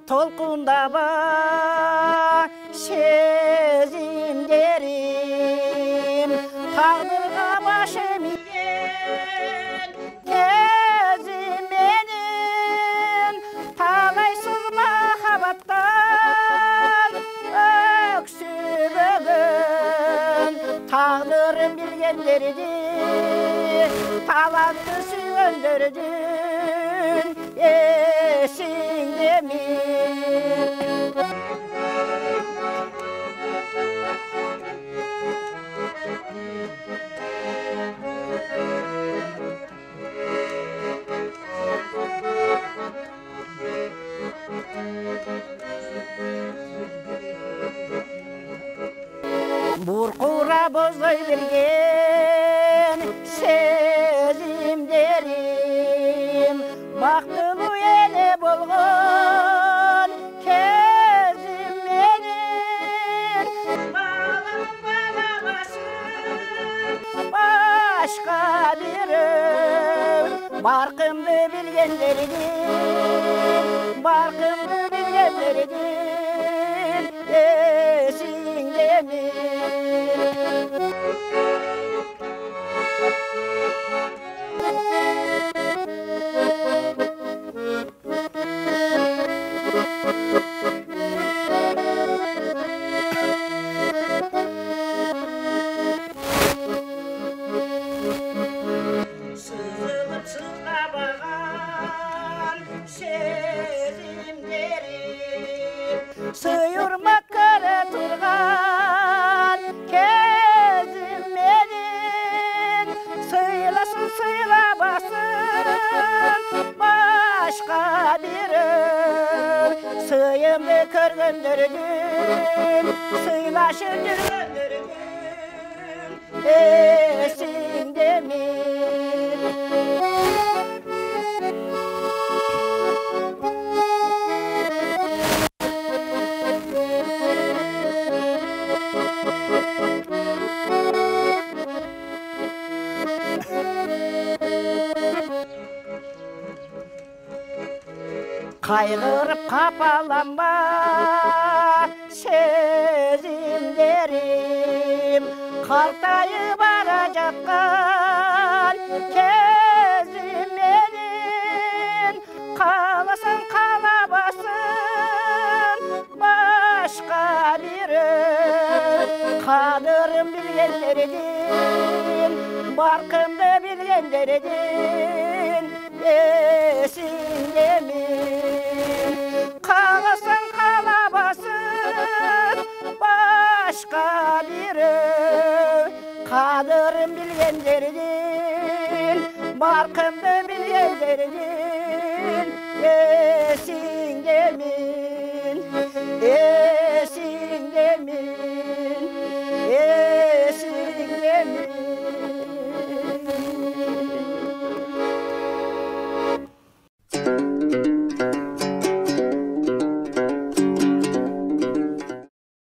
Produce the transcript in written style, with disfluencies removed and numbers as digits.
толқындaba сезімдерім тағдырға башым иген кезіменен талайсыз махаббаттан өксігін тағдырым білгендерді талантты сүйгендердің есіңде ме Бурқура боздай берген сезімдерім бақтылы еле болған кезіменен балабасын башқа беріп барқымды білгендердің есіңде ме Сызылып сызғабаған сезімдерім сүйірмек көре тұрған кезіменен сыйласын сыйлабасын башқа беріп сыйымды көргендердің сыйлашы жүргендердің есіңде ме қайғырып қапаланба сезімдерім қартайып бара жатқан кезіменен қаласын қалабасын башқа беріп қадырын білгендердің барқымды білгендердің есіңде ме қаласын қалабасын башқа беріп қадырын білгендердің барқымды білгендердің есіңде ме